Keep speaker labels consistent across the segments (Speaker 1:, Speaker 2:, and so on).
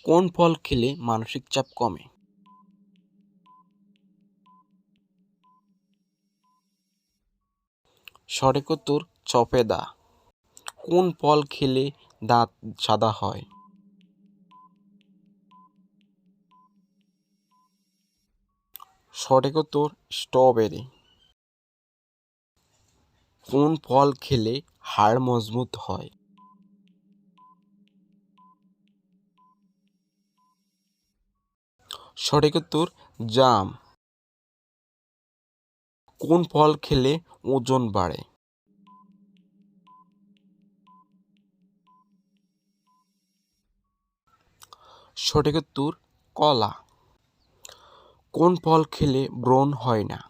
Speaker 1: কোন ফল খেলে মানসিক চাপ কমে? সঠিক উত্তর সফেদা। কোন ফল খেলে দাঁত সাদা হয়? সঠিক উত্তর স্ট্রবেরি। কোন ফল খেলে হাড় মজবুত হয়? সঠিক উত্তর জাম। কোন ফল খেলে ওজন বাড়ে? সঠিক উত্তর কলা। কোন ফল খেলে ব্রণ হয় না?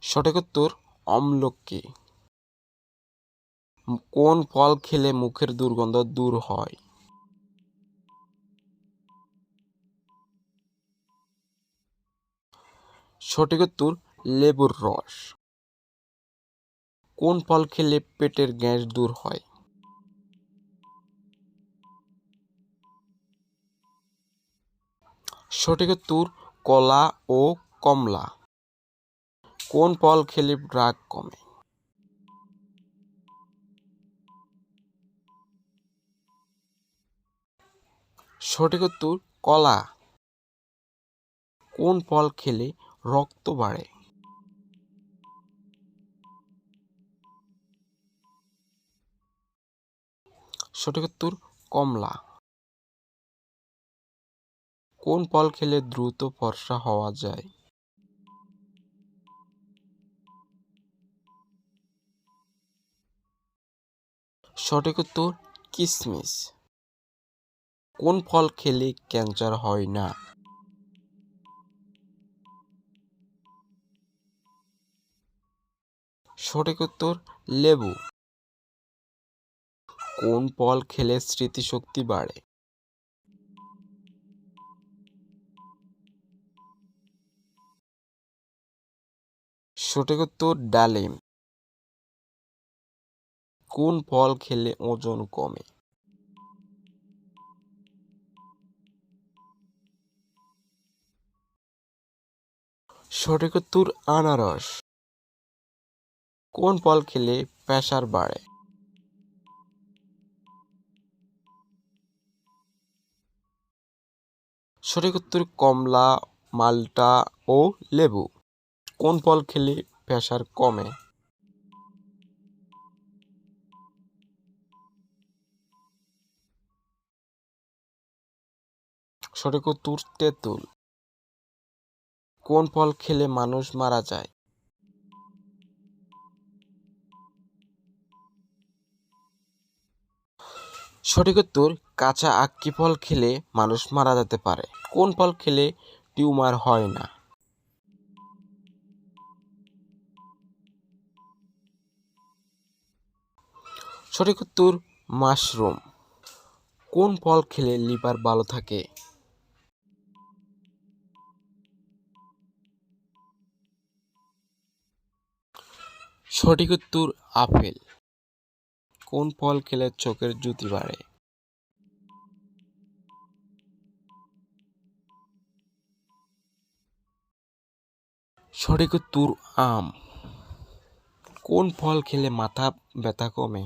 Speaker 1: সঠিক উত্তর আমলকি। কোন ফল খেলে মুখের দুর্গন্ধ দূর হয়? সঠিক উত্তর লেবুর রস। কোন ফল খেলে পেটের গ্যাস দূর হয়? সঠিক উত্তর কলা ও কমলা। কোন ফল খেলে রাগ কমে? সঠিক উত্তর কলা। কোন ফল খেলে রক্ত বাড়ে? সঠিক উত্তর কমলা। কোন ফল খেলে দ্রুত ফর্সা হওয়া যায়? সঠিক উত্তর কিশমিশ। কোন ফল খেলে ক্যান্সার হয় না? সঠিক উত্তর লেবু। কোন ফল খেলে স্মৃতিশক্তি বাড়ে? সঠিক উত্তর ডালিম। কোন ফল খেলে ওজন কমে? সঠিক উত্তর আনারস। কোন ফল খেলে প্রেসার বাড়ে? সঠিক উত্তর কমলা, মাল্টা ও লেবু। কোন ফল খেলে প্রেসার কমে? সঠিক উত্তর তেঁতুল। কোন ফল খেলে মানুষ মারা যায়? সঠিক উত্তর কাঁচা আক্কি ফল খেলে মানুষ মারা যেতে পারে। কোন ফল খেলে টিউমার হয় না? সঠিক উত্তর মাশরুম। কোন ফল খেলে লিভার ভালো থাকে? সঠিক উত্তর আপেল। কোন ফল খেলে চোখের জ্যোতি বাড়ে? সঠিক উত্তর আম। কোন ফল খেলে মাথা ব্যথা কমে?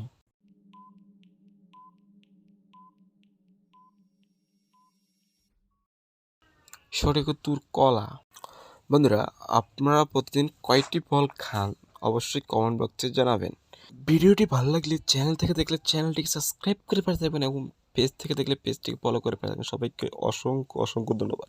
Speaker 1: সঠিক উত্তর কলা। বন্ধুরা, আপনারা প্রতিদিন কয়টি ফল খান অবশ্যই কমেন্ট বক্সে জানাবেন। ভিডিওটি ভালো লাগলে চ্যানেল থেকে দেখলে চ্যানেলটিকে সাবস্ক্রাইব করে পাশে থাকবেন এবং পেজ থেকে দেখলে পেজটিকে ফলো করে পাশে থাকবেন। সবাইকে অসংখ্য অসংখ্য ধন্যবাদ।